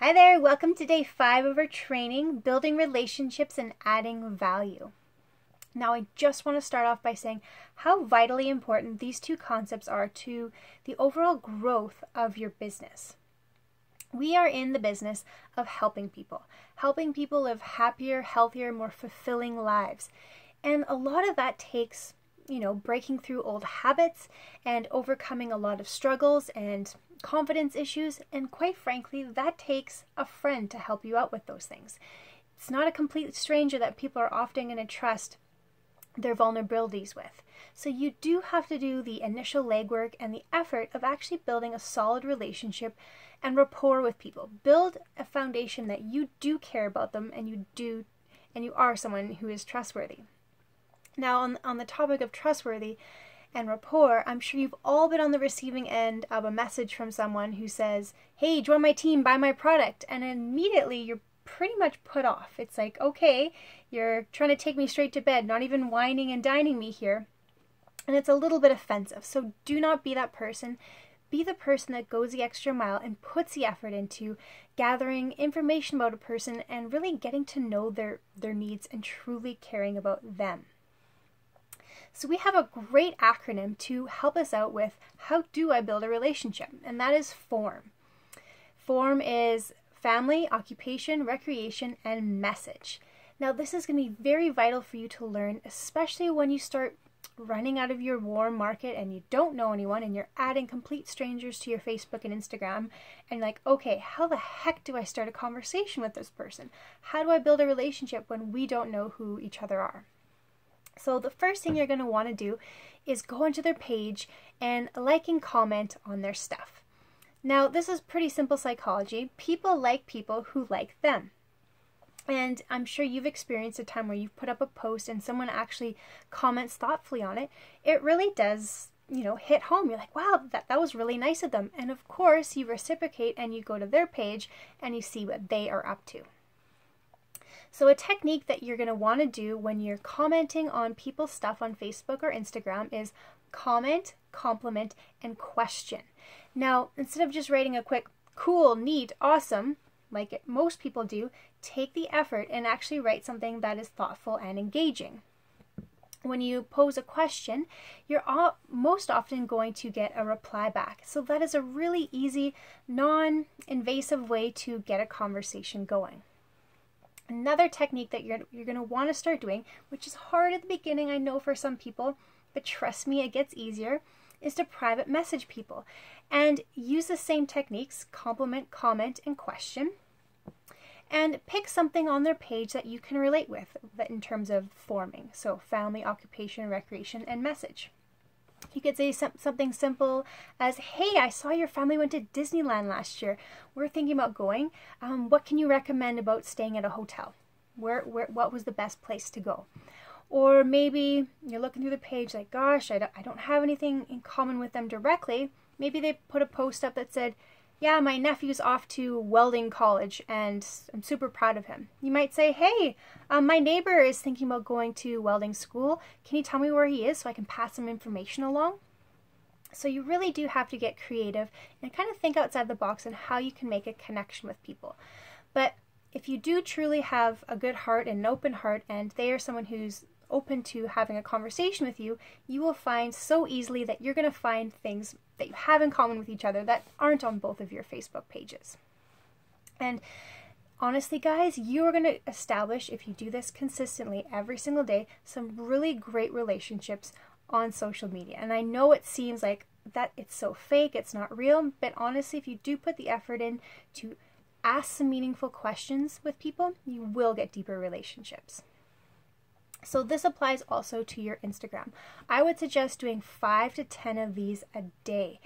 Hi there, welcome to day 5 of our training, Building Relationships and Adding Value. Now I just want to start off by saying how vitally important these two concepts are to the overall growth of your business. We are in the business of helping people live happier, healthier, more fulfilling lives. And a lot of that takes breaking through old habits and overcoming a lot of struggles and confidence issues, and quite frankly, that takes a friend to help you out with those things. It's not a complete stranger that people are often going to trust their vulnerabilities with. So you do have to do the initial legwork and the effort of actually building a solid relationship and rapport with people. Build a foundation that you do care about them and you are someone who is trustworthy. Now, on the topic of trustworthy and rapport, I'm sure you've all been on the receiving end of a message from someone who says, hey, join my team, buy my product, and immediately you're pretty much put off. It's like, okay, you're trying to take me straight to bed, not even whining and dining me here, and it's a little bit offensive. So do not be that person. Be the person that goes the extra mile and puts the effort into gathering information about a person and really getting to know their needs and truly caring about them. So we have a great acronym to help us out with how do I build a relationship, and that is FORM. FORM is family, occupation, recreation, and message. Now this is going to be very vital for you to learn, especially when you start running out of your warm market and you don't know anyone and you're adding complete strangers to your Facebook and Instagram, and like, okay, how the heck do I start a conversation with this person? How do I build a relationship when we don't know who each other are? So the first thing you're going to want to do is go onto their page and like and comment on their stuff. Now, this is pretty simple psychology. People like people who like them. And I'm sure you've experienced a time where you've put up a post and someone actually comments thoughtfully on it. It really does, hit home. You're like, wow, that was really nice of them. And of course, you reciprocate and you go to their page and you see what they are up to. So a technique that you're going to want to do when you're commenting on people's stuff on Facebook or Instagram is comment, compliment, and question. Now, instead of just writing a quick, cool, neat, awesome, like most people do, take the effort and actually write something that is thoughtful and engaging. When you pose a question, you're most often going to get a reply back. So that is a really easy, non-invasive way to get a conversation going. Another technique that you're going to want to start doing, which is hard at the beginning, I know for some people, but trust me, it gets easier, is to private message people. And use the same techniques, compliment, comment, and question. And pick something on their page that you can relate with in terms of forming. So family, occupation, recreation, and message. You could say something simple as, hey, I saw your family went to Disneyland last year. We're thinking about going. What can you recommend about staying at a hotel? What was the best place to go? Or maybe you're looking through the page like, gosh, I don't have anything in common with them directly. Maybe they put a post up that said, yeah, my nephew's off to welding college and I'm super proud of him. You might say, hey, my neighbor is thinking about going to welding school. Can you tell me where he is so I can pass some information along? So you really do have to get creative and kind of think outside the box on how you can make a connection with people. But if you do truly have a good heart and an open heart, and they are someone who's open to having a conversation with you, you will find so easily that you're going to find things that you have in common with each other that aren't on both of your Facebook pages. And honestly, guys, you are going to establish, if you do this consistently every single day, some really great relationships on social media. And I know it seems like that it's so fake, it's not real, but honestly, if you do put the effort in to ask some meaningful questions with people, you will get deeper relationships. So this applies also to your Instagram. I would suggest doing 5 to 10 of these a day.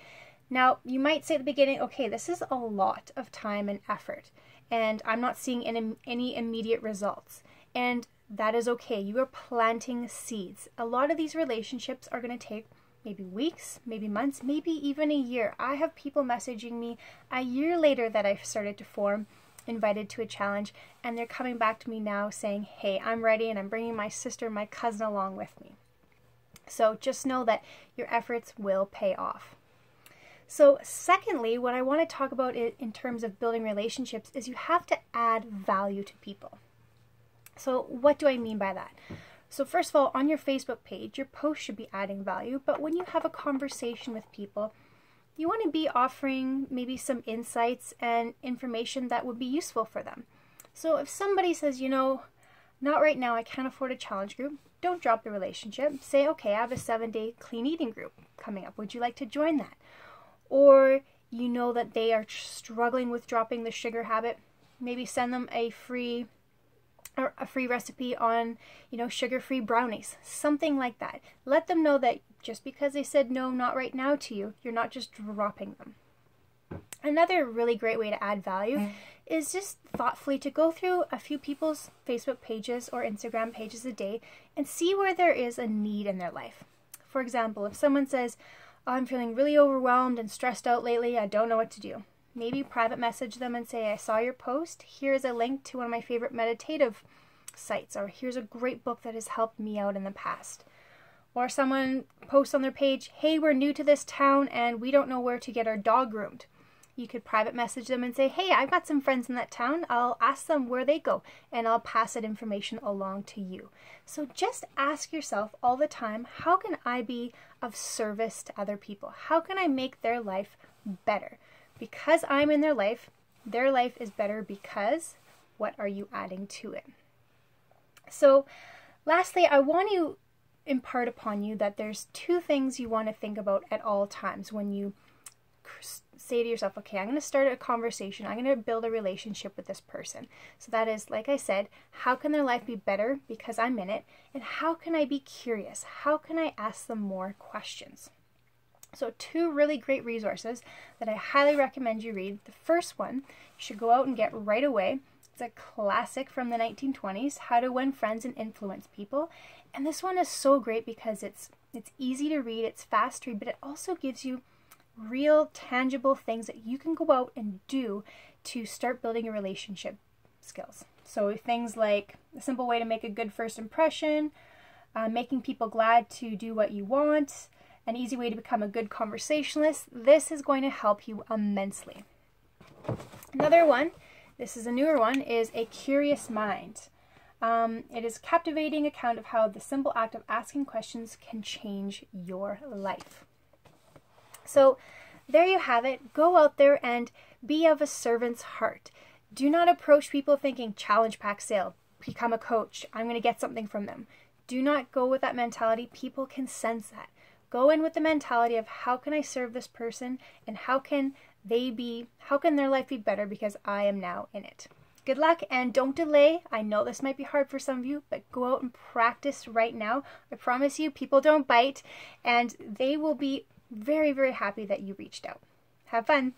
Now, you might say at the beginning, okay, this is a lot of time and effort, and I'm not seeing any immediate results. And that is okay. You are planting seeds. A lot of these relationships are going to take maybe weeks, maybe months, maybe even a year. I have people messaging me a year later that I've started to form, invited to a challenge, and they're coming back to me now saying, hey, I'm ready and I'm bringing my sister and my cousin along with me. So just know that your efforts will pay off. So secondly, what I want to talk about in terms of building relationships is you have to add value to people. So what do I mean by that? So first of all, on your Facebook page, your post should be adding value, but when you have a conversation with people, you want to be offering maybe some insights and information that would be useful for them. So if somebody says, not right now, I can't afford a challenge group, don't drop the relationship. Say, okay, I have a 7-day clean eating group coming up. Would you like to join that? Or you know that they are struggling with dropping the sugar habit, maybe send them a free recipe on, sugar-free brownies, something like that. Let them know that just because they said no, not right now to you, you're not just dropping them. Another really great way to add value is just thoughtfully to go through a few people's Facebook pages or Instagram pages a day and see where there is a need in their life. For example, if someone says, oh, I'm feeling really overwhelmed and stressed out lately, I don't know what to do. Maybe private message them and say, I saw your post. Here's a link to one of my favorite meditative sites, or here's a great book that has helped me out in the past. Or someone posts on their page, hey, we're new to this town and we don't know where to get our dog groomed. You could private message them and say, hey, I've got some friends in that town. I'll ask them where they go and I'll pass that information along to you. So just ask yourself all the time, how can I be of service to other people? How can I make their life better? Because I'm in their life is better because what are you adding to it? So lastly, I want to impart upon you that there's 2 things you want to think about at all times when you say to yourself, okay, I'm going to start a conversation. I'm going to build a relationship with this person. So that is, like I said, how can their life be better because I'm in it? And how can I be curious? How can I ask them more questions? So 2 really great resources that I highly recommend you read. The first one, you should go out and get right away. It's a classic from the 1920s, How to Win Friends and Influence People. And this one is so great because it's easy to read, it's fast to read, but it also gives you real tangible things that you can go out and do to start building your relationship skills. So things like a simple way to make a good first impression, making people glad to do what you want, an easy way to become a good conversationalist. This is going to help you immensely. Another one, this is a newer one, is A Curious Mind. It is a captivating account of how the simple act of asking questions can change your life. So there you have it. Go out there and be of a servant's heart. Do not approach people thinking challenge pack sale, become a coach, I'm going to get something from them. Do not go with that mentality. People can sense that. Go in with the mentality of how can I serve this person and how can their life be better because I am now in it. Good luck and don't delay. I know this might be hard for some of you, but go out and practice right now. I promise you, people don't bite and they will be very, very happy that you reached out. Have fun.